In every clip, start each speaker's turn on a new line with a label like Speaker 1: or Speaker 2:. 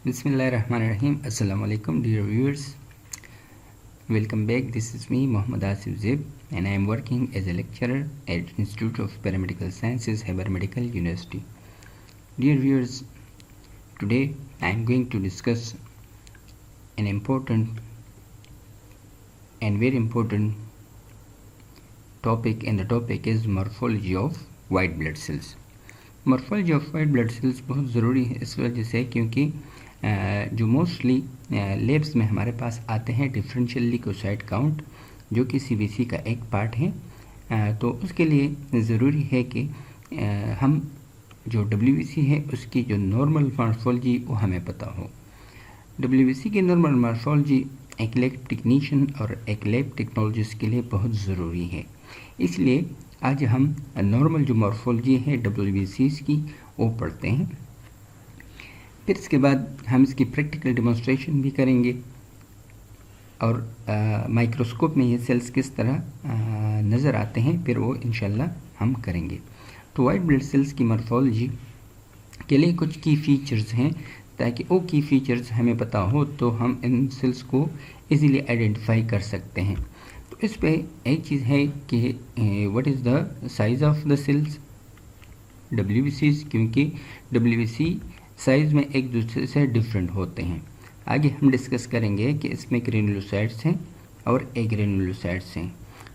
Speaker 1: Bismillahirrahmanirrahim. Assalamu alaikum, dear viewers. Welcome back. This is me, Muhammad Asif Zib, and I am working as a lecturer at Institute of Paramedical Sciences, Heber Medical University. Dear viewers, today I am going to discuss an important and very important topic, and the topic is morphology of white blood cells. Morphology of white blood cells बहुत ज़रूरी है इस वजह से क्योंकि जो mostly labs में हमारे पास आते हैं डिफरेंशियल ल्यूकोसाइट काउंट जो कि सीबीसी का एक पार्ट है, तो उसके लिए ज़रूरी है कि हम जो डब्ल्यूबीसी है उसकी जो नॉर्मल मॉर्फोलॉजी वो हमें पता हो। डब्ल्यूबीसी की नॉर्मल मॉर्फोलॉजी एक लैब टेक्नीशियन और एक लैब टेक्नोलॉजिस्ट के लिए बहुत ज़रूरी है। इसलिए आज हम नॉर्मल जो मॉर्फोलॉजी है डब्ल्यूबीसीज की वो पढ़ते हैं। फिर इसके बाद हम इसकी प्रैक्टिकल डेमोन्स्ट्रेशन भी करेंगे और माइक्रोस्कोप में ये सेल्स किस तरह नज़र आते हैं फिर वो इंशाल्लाह हम करेंगे। तो वाइट ब्लड सेल्स की मॉर्फोलॉजी के लिए कुछ की फीचर्स हैं, ताकि वो की फीचर्स हमें पता हो तो हम इन सेल्स को इजीली आइडेंटिफाई कर सकते हैं। तो इस पे एक चीज़ है कि what is the size of the cells डब्ल्यूबीसीज, क्योंकि डब्ल्यूबीसी साइज़ में एक दूसरे से डिफरेंट होते हैं। आगे हम डिस्कस करेंगे कि इसमें ग्रेनुलोसाइट्स हैं और एग्रेनुलोसाइट्स हैं।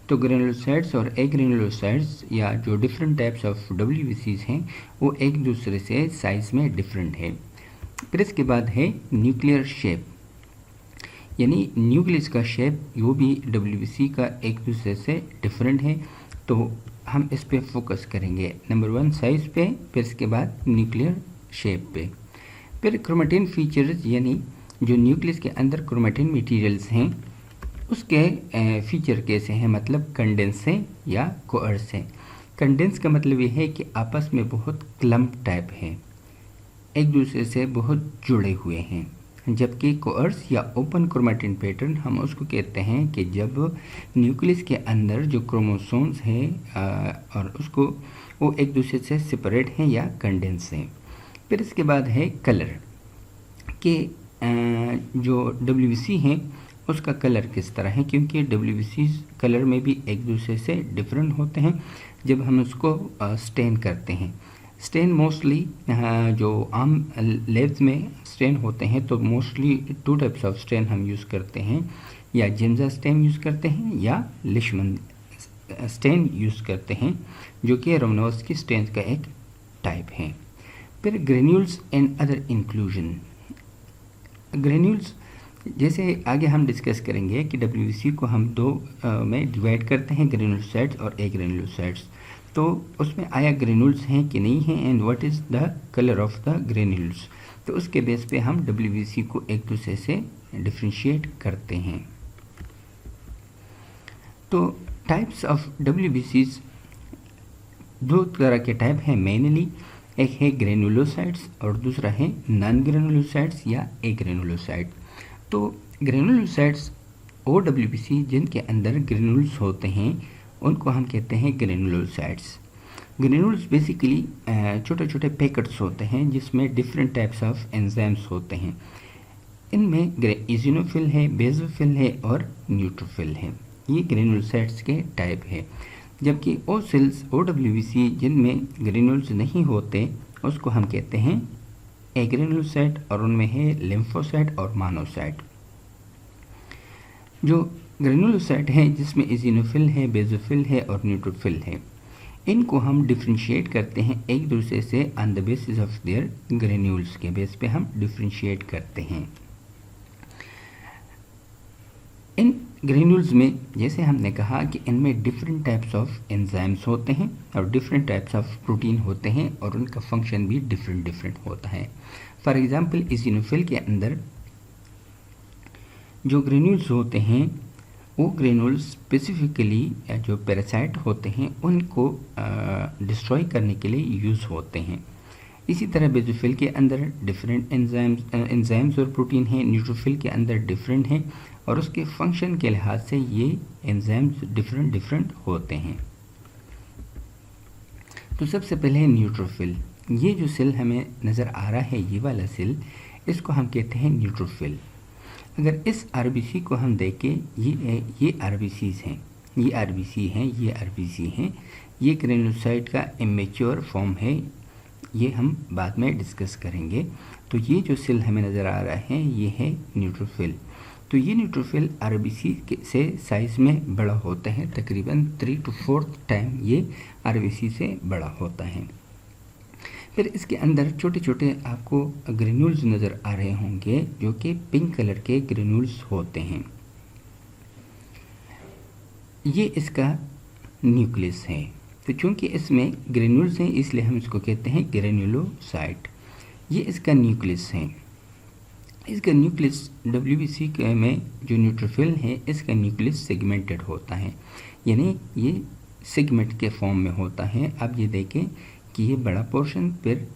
Speaker 1: तो ग्रेनुलोसाइट्स और एग्रेनुलोसाइट्स या जो डिफरेंट टाइप्स ऑफ डब्ल्यूबीसीज हैं वो एक दूसरे से साइज़ में डिफरेंट है। फिर इसके बाद है न्यूक्लियर शेप, यानी न्यूक्लियस का शेप वो भी डब्ल्यूबीसी का एक दूसरे से डिफरेंट है। तो हम इस पे फोकस करेंगे, नंबर 1 साइज़ पे, फिर इसके बाद न्यूक्लियर शेप पे। फिर क्रोमेटिन फीचर्स, यानी जो न्यूक्लियस के अंदर क्रोमेटिन मटेरियल्स हैं उसके फीचर कैसे हैं, मतलब कंडेंस हैं या कोअर्स हैं। कंडेंस का मतलब ये है कि आपस में बहुत क्लम्प टाइप है, एक दूसरे से बहुत जुड़े हुए हैं, जबकि कोअर्स या ओपन क्रोमेटिन पैटर्न हम उसको कहते हैं कि जब न्यूक्लियस के अंदर जो क्रोमोसोम्स हैं और उसको वो एक दूसरे से सेपरेट हैं या कंडेंस हैं। फिर इसके बाद है कलर कि जो डब्ल्यूबीसी हैं उसका कलर किस तरह है, क्योंकि डब्ल्यूबीसी कलर में भी एक दूसरे से डिफरेंट होते हैं जब हम उसको स्टेन करते हैं। स्टेन मोस्टली जो आम लेब्स में स्टेन होते हैं तो मोस्टली 2 टाइप्स ऑफ स्टेन हम यूज़ करते हैं, या जिम्जा स्टेन यूज़ करते हैं या लिशमन स्टेन यूज़ करते हैं, जो कि रोमनोव्स्की स्टेन का एक टाइप है। फिर granules and other inclusion. Granules जैसे आगे हम डिस्कस करेंगे कि डब्ल्यूबीसी को हम 2 में डिवाइड करते हैं, ग्रेनुलोसाइट्स और एग्रेनुलोसाइट्स। तो उसमें आया ग्रेन्यूल्स हैं कि नहीं हैं and what is the colour of the granules, तो उसके बेस पे हम डब्ल्यूबीसी को एक दूसरे से डिफ्रेंशिएट करते हैं। तो टाइप्स ऑफ डब्ल्यूबीसीज 2 तरह के टाइप हैं मेनली, एक है ग्रेनुलोसाइट्स और दूसरा है नॉन ग्रेनुलोसाइट्स या एग्रेनुलोसाइट। तो ग्रेनुलोसाइट्स और डब्ल्यूबीसी जिनके अंदर ग्रेनुल्स होते हैं उनको हम कहते हैं ग्रेनुलोसाइट्स। ग्रेनुल्स बेसिकली छोटे छोटे पैकेट्स होते हैं जिसमें डिफरेंट टाइप्स ऑफ एंजाइम्स होते हैं। इनमें इजिनोफिल है, बेसोफिल है और न्यूट्रोफिल है। ये ग्रेनुलोसाइट्स के टाइप है। जबकि ओ सेल्स OWBC जिनमें ग्रेनुल्स नहीं होते उसको हम कहते हैं एग्रेनुलोसाइट, और उनमें है लिम्फोसाइट और मोनोसाइट। जो ग्रेनुलोसाइट है जिसमें इजिनोफिल है, बेसोफिल है और न्यूट्रोफिल है, इनको हम डिफ्रेंशिएट करते हैं एक दूसरे से on the basis of their granules के बेस पे हम डिफ्रेंशिएट करते हैं। इन ग्रेन्यूल्स में जैसे हमने कहा कि इनमें डिफरेंट टाइप्स ऑफ एंजाइम्स होते हैं और डिफरेंट टाइप्स ऑफ प्रोटीन होते हैं और उनका फंक्शन भी डिफरेंट होता है। फॉर एग्जांपल इजिनोफिल के अंदर जो ग्रेन्यूल्स होते हैं वो ग्रेन्यूल्स स्पेसिफिकली जो पैरासाइट होते हैं उनको डिस्ट्रॉय करने के लिए यूज़ होते हैं। इसी तरह बेसोफिल के अंदर डिफरेंट एंजाइम्स और प्रोटीन हैं, न्यूट्रोफिल के अंदर डिफरेंट हैं और उसके फंक्शन के लिहाज से ये एंजाइम्स डिफरेंट होते हैं। तो सबसे पहले न्यूट्रोफिल, ये जो सेल हमें नज़र आ रहा है ये वाला सेल, इसको हम कहते हैं न्यूट्रोफिल। अगर इस आरबीसी को हम देखें, ये आरबीसीज हैं, ये आरबीसी हैं, ये आरबीसी हैं, ये ग्रेन्युलोसाइट का इमेच्योर फॉर्म है, ये हम बाद में डिस्कस करेंगे। तो ये जो सेल हमें नज़र आ रहा है ये है न्यूट्रोफिल। तो ये न्यूट्रोफिल आरबीसी से साइज़ में बड़ा होता है, तकरीबन 3 to 4 टाइम ये आरबीसी से बड़ा होता है। फिर इसके अंदर छोटे छोटे आपको ग्रेन्यूल्स नज़र आ रहे होंगे जो कि पिंक कलर के ग्रेन्यूल्स होते हैं। ये इसका न्यूक्लियस है। तो चूँकि इसमें ग्रेन्यूल्स हैं इसलिए हम इसको कहते हैं ग्रेन्युलोसाइट। ये इसका न्यूक्लियस है। इसका न्यूक्लियस डब्ल्यूबीसी में जो न्यूट्रोफिल है इसका न्यूक्लियस सेगमेंटेड होता है, यानी ये सेगमेंट के फॉर्म में होता है। अब ये देखें कि ये बड़ा पोर्शन, फिर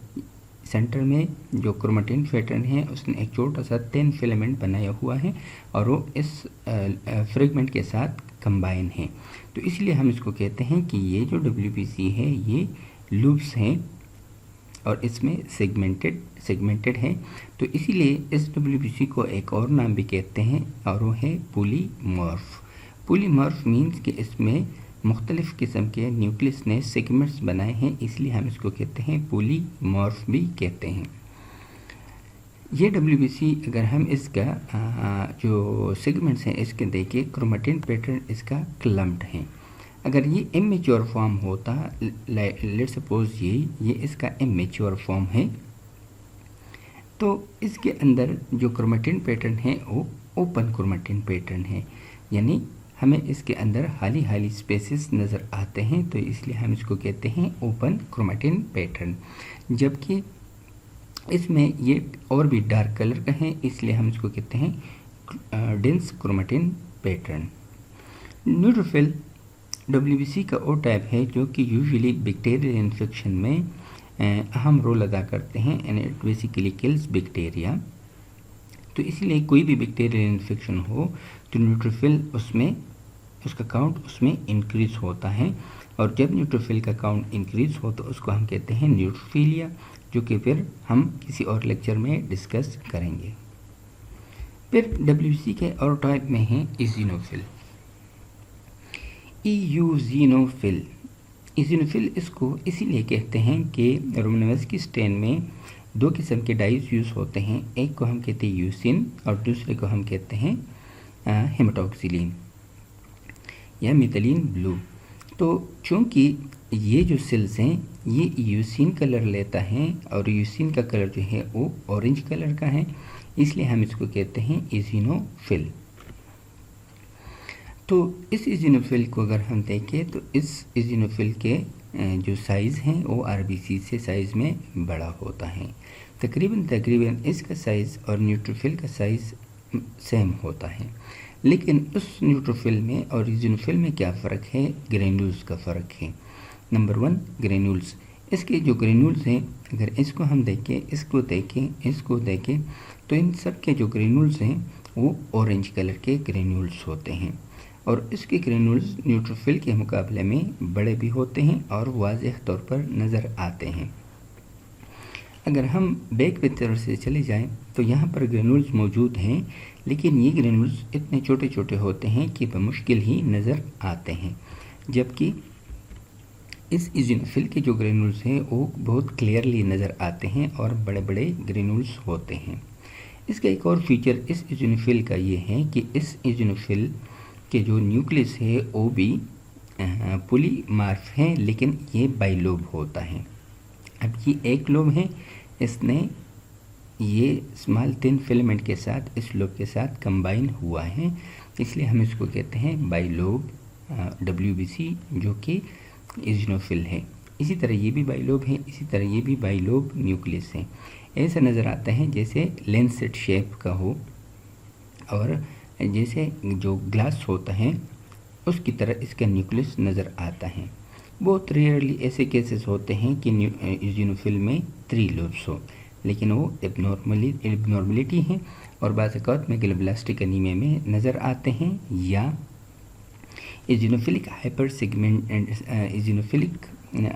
Speaker 1: सेंटर में जो क्रोमेटिन पैटर्न है उसने एक छोटा सा थिन फिलामेंट बनाया हुआ है और वो इस फ्रेगमेंट के साथ कंबाइन है। तो इसलिए हम इसको कहते हैं कि ये जो डब्ल्यूबीसी है ये लूप्स हैं और इसमें सेगमेंटेड है। तो इसीलिए इस डब्ल्यूबीसी को एक और नाम भी कहते हैं और वो है पॉलीमॉर्फ। पॉलीमॉर्फ मीन्स कि इसमें मुख्तलिफ़ किस्म के न्यूक्लियस ने सेगमेंट्स बनाए हैं, इसलिए हम इसको कहते हैं पॉलीमॉर्फ भी कहते हैं। ये डब्ल्यूबीसी अगर हम इसका जो सेगमेंट्स हैं इसके देखें, क्रोमेटिन पैटर्न इसका क्लम्प्ड है। अगर ये इमेच्योर फॉर्म होता, लेट्स सपोज ये इसका इमेच्योर फॉर्म है, तो इसके अंदर जो क्रोमेटिन पैटर्न है वो ओपन क्रोमेटिन पैटर्न है, यानी हमें इसके अंदर हाली स्पेसेस नज़र आते हैं, तो इसलिए हम इसको कहते हैं ओपन क्रोमेटिन पैटर्न। जबकि इसमें ये और भी डार्क कलर का है, इसलिए हम इसको कहते हैं dense chromatin pattern. Neutrophil WBC का वो टाइप है जो कि यूजुअली बैक्टीरियल इन्फेक्शन में अहम रोल अदा करते हैं, and it basically kills bacteria. तो इसलिए कोई भी बैक्टीरियल इन्फेक्शन हो तो न्यूट्रोफिल उसका काउंट उसमें इंक्रीज होता है, और जब न्यूट्रोफिल का काउंट इंक्रीज हो तो उसको हम कहते हैं न्यूट्रोफिलिया, जो कि फिर हम किसी और लेक्चर में डिस्कस करेंगे। फिर डब्ल्यूबीसी के और टाइप में है इजिनोफिल। ईयूजिनोफिल, इजिनोफिल इसको इसीलिए कहते हैं कि रोमनोवस्की स्ट्रेन में 2 किस्म के डाइज यूज़ होते हैं, एक को हम कहते हैं यूसिन और दूसरे को हम कहते हैं हेमाटोक्सिलिन या मिथाइलिन ब्लू। तो चूँकि ये जो सेल्स हैं ये यूसिन कलर लेता है और यूसिन का कलर जो है वो ऑरेंज कलर का है, इसलिए हम इसको कहते हैं इजिनोफिल। तो इस इजिनोफिल को अगर हम देखें तो इस इजिनोफिल के जो साइज़ हैं वो आरबीसी से साइज़ में बड़ा होता है। तकरीबन इसका साइज़ और न्यूट्रोफिल का साइज़ सेम होता है, लेकिन उस न्यूट्रोफिल में और इजिनोफिल में क्या फ़र्क है, ग्रेन्यूल्स का फ़र्क है। नंबर 1 ग्रेन्यूल्स, इसके जो ग्रेन्यूल्स हैं अगर इसको हम देखें, इसको देखें तो इन सब के जो ग्रेन्यूल्स हैं वो ऑरेंज कलर के ग्रेन्यूल्स होते हैं, और इसके ग्रेन्यूल्स न्यूट्रोफिल के मुकाबले में बड़े भी होते हैं और वाज़ेह तौर पर नज़र आते हैं। अगर हम बैक की तरफ से चले जाएं तो यहाँ पर ग्रेन्यूल्स मौजूद हैं, लेकिन ये ग्रेन्यूल्स इतने छोटे छोटे होते हैं कि बमुश्किल ही नज़र आते हैं, जबकि इस इजिनोफिल के जो ग्रेन्यूल्स हैं वो बहुत क्लियरली नज़र आते हैं और बड़े बड़े ग्रेन्यूल्स होते हैं। इसका एक और फीचर इस इजिनोफिल का ये है कि इस इजिनोफिल के जो न्यूक्लियस है वो भी पॉलीमॉर्फ है, लेकिन ये बाइलोब होता है। अब ये एक लोब है, इसने ये स्मॉल थिन फिलामेंट के साथ इस लोब के साथ कंबाइन हुआ है, इसलिए हम इसको कहते हैं बाइलोब डब्ल्यूबीसी, जो कि इजिनोफिल है। इसी तरह ये भी बाइलोब है, इसी तरह ये भी बाइलोब न्यूक्लियस है। ऐसा नज़र आता है जैसे लेंसेट शेप का हो, और जैसे जो ग्लास होता है उसकी तरह इसका न्यूक्लियस नज़र आता है। बहुत रेयरली ऐसे केसेस होते हैं कि इजिनोफिल में 3 लोब्स हो, लेकिन वो एबनॉर्मलिटी हैं और बाज़ औक़ात में ग्लोब्लास्टिक एनीमिया में नज़र आते हैं, या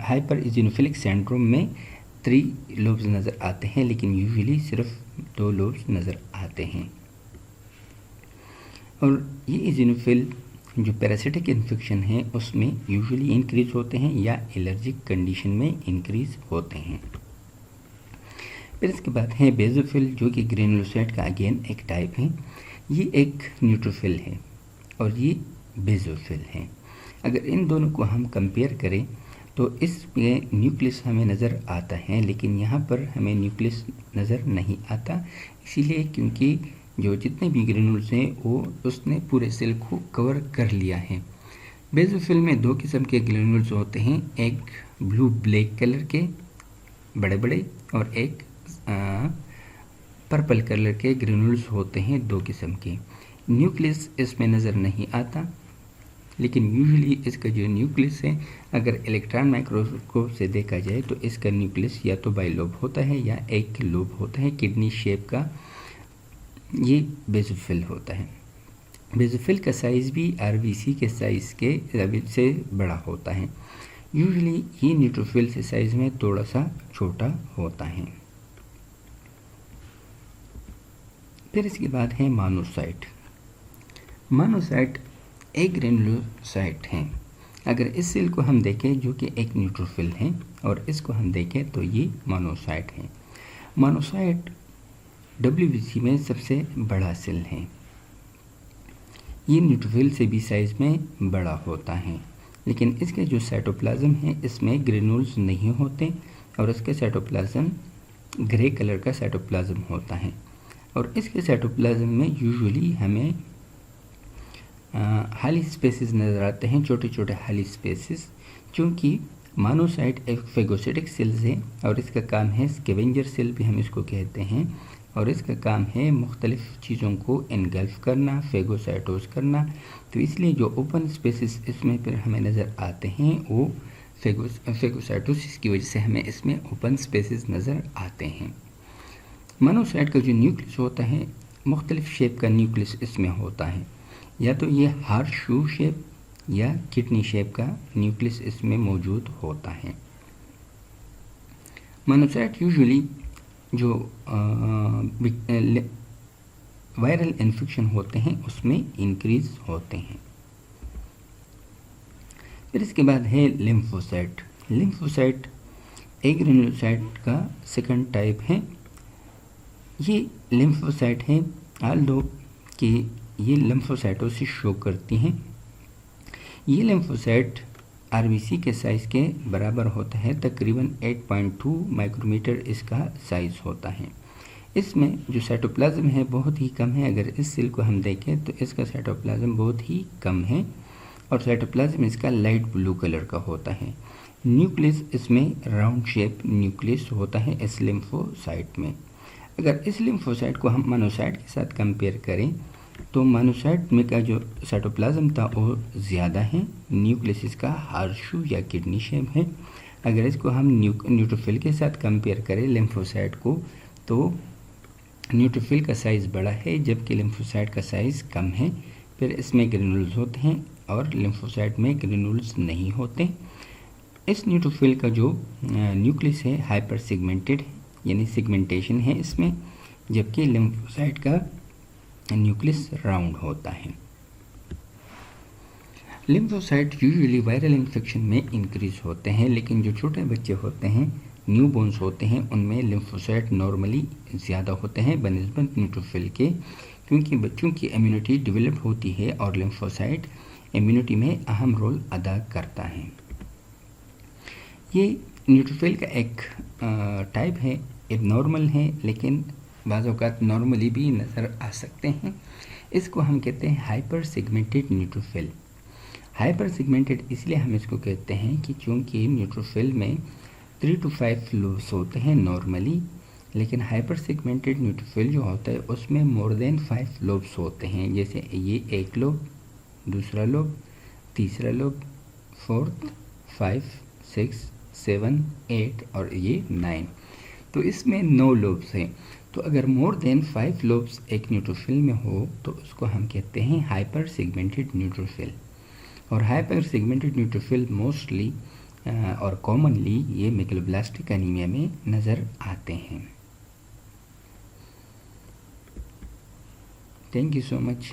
Speaker 1: हाइपर इजिनोफिलिक सिंड्रोम में 3 लोब्स नज़र आते हैं, लेकिन यूजुअली सिर्फ 2 लोब्स नज़र आते हैं। और ये इज़िनोफिल जो पैरासिटिक इन्फेक्शन है उसमें यूजुअली इंक्रीज होते हैं या एलर्जिक कंडीशन में इंक्रीज होते हैं। फिर इसके बाद है बेसोफिल, जो कि ग्रेनुलोसाइट का अगेन एक टाइप है। ये एक न्यूट्रोफिल है और ये बेसोफिल है। अगर इन दोनों को हम कंपेयर करें तो इसमें न्यूक्लियस हमें नज़र आता है, लेकिन यहाँ पर हमें न्यूक्लियस नज़र नहीं आता, इसीलिए क्योंकि जो जितने भी ग्रेनुल्स हैं वो उसने पूरे सेल को कवर कर लिया है। बेसोफिल में 2 किस्म के ग्रेनुल्स होते हैं, एक ब्लू ब्लैक कलर के बड़े बड़े और एक पर्पल कलर के ग्रेनुल्स होते हैं, 2 किस्म के। न्यूक्लियस इसमें नज़र नहीं आता, लेकिन यूजुअली इसका जो न्यूक्लियस है अगर इलेक्ट्रॉन माइक्रोस्कोप से देखा जाए तो इसका न्यूक्लियस या तो बाइलोब होता है या एक लोब होता है, किडनी शेप का ये बेसोफिल होता है। बेसोफिल का साइज़ भी आरबीसी के साइज़ के से बड़ा होता है। यूजुअली ये न्यूट्रोफिल के साइज़ में थोड़ा सा छोटा होता है। फिर इसके बाद है मोनोसाइट। मोनोसाइट एक ग्रेनुलोसाइट हैं। अगर इस सेल को हम देखें जो कि एक न्यूट्रोफिल है और इसको हम देखें तो ये मोनोसाइट है। मोनोसाइट डब्ल्यूबीसी में सबसे बड़ा सेल है। ये न्यूट्रोफिल से भी साइज़ में बड़ा होता है, लेकिन इसके जो साइटोप्लाज्म है इसमें ग्रेनुल्स नहीं होते और इसके साइटोप्लाज्म ग्रे कलर का साइटोप्लाज्म होता है। और इसके साइटोप्लाज्म में यूजुअली हमें हाली स्पेसेस नज़र आते हैं, छोटे छोटे हाली स्पेसेस, क्योंकि मोनोसाइट एक फेगोसाइटिक सेल्स है और इसका काम है स्कैवेंजर सेल भी हम इसको कहते हैं, और इसका काम है मुख्तलिफ़ चीज़ों को एनगल्फ करना, फेगोसाइटोस करना। तो इसलिए जो ओपन स्पेसेस इसमें फिर हमें नज़र आते हैं वो फेगोसाइटोसिस की वजह से हमें इसमें ओपन स्पेसेस नज़र आते हैं। मोनोसाइट का जो न्यूक्लियस होता है मुख्तलिफ़ शेप का न्यूक्लियस इसमें होता है, या तो ये हार्ट शू शेप या किडनी शेप का न्यूक्लियस इसमें मौजूद होता है। मोनोसाइट यूजुअली जो वायरल इन्फेक्शन होते हैं उसमें इंक्रीज होते हैं। फिर इसके बाद है लिम्फोसाइट। लिम्फोसाइट एक ग्रेनुलोसाइट का सेकंड टाइप है। ये लिम्फोसाइट है, ऑल्दो कि ये लिम्फोसाइटोसिस शो करती हैं। ये लिम्फोसाइट आरबीसी के साइज़ के बराबर होता है, तकरीबन 8.2 माइक्रोमीटर इसका साइज़ होता है। इसमें जो साइटोप्लाज्म है बहुत ही कम है। अगर इस सेल को हम देखें तो इसका साइटोप्लाज्म बहुत ही कम है और साइटोप्लाज्म इसका लाइट ब्लू कलर का होता है। न्यूक्लियस इसमें राउंड शेप न्यूक्लियस होता है इस लिम्फोसाइट में। अगर इस लिम्फोसाइट को हम मोनोसाइट के साथ कंपेयर करें तो मोनोसाइट में का जो साइटोप्लाज्म था वो ज़्यादा है, न्यूक्लियस इसका हार्शू या किडनी शेप है। अगर इसको हम न्यूट्रोफिल के साथ कंपेयर करें लिम्फोसाइट को तो न्यूट्रोफिल का साइज़ बड़ा है जबकि लिम्फोसाइट का साइज़ कम है। फिर इसमें ग्रेनुल्स होते हैं और लिम्फोसाइट में ग्रेनुल्स नहीं होते। इस न्यूट्रोफिल का जो न्यूक्लियस है हाइपर सेगमेंटेड है, यानी सेगमेंटेशन है इसमें, जबकि लिम्फोसाइट का न्यूक्लियस राउंड होता है। लिम्फोसाइट यूजुअली वायरल इन्फेक्शन में इंक्रीज होते हैं, लेकिन जो छोटे बच्चे होते हैं, न्यू बोन्स होते हैं, उनमें लिम्फोसाइट नॉर्मली ज़्यादा होते हैं बनिस्बत न्यूट्रोफिल के, क्योंकि बच्चों की इम्यूनिटी डेवलप होती है और लिम्फोसाइट इम्यूनिटी में अहम रोल अदा करता है। ये न्यूट्रोफिल का एक टाइप है, एबनॉर्मल है, लेकिन बाज़ औक़ात नॉर्मली भी नज़र आ सकते हैं। इसको हम कहते हैं hyper segmented neutrophil. Hyper segmented इसलिए हम इसको कहते हैं कि चूँकि न्यूट्रोफिल में 3 to 5 लोब्स होते हैं नॉर्मली, लेकिन हाइपर सेगमेंटेड न्यूट्रोफिल जो होता है उसमें मोर देन 5 लोब्स होते हैं। जैसे ये एक लोब, दूसरा लोब, तीसरा लोब, 4th, 5, 6, 7, 8 और ये 9। तो इसमें 9 लोब्स हैं। तो अगर मोर देन 5 लोब्स एक न्यूट्रोफिल में हो तो उसको हम कहते हैं हाइपर सेगमेंटेड न्यूट्रोफिल। और हाइपर सेगमेंटेड न्यूट्रोफिल मोस्टली और कॉमनली ये मेगलोब्लास्टिक एनीमिया में नज़र आते हैं। Thank you so much.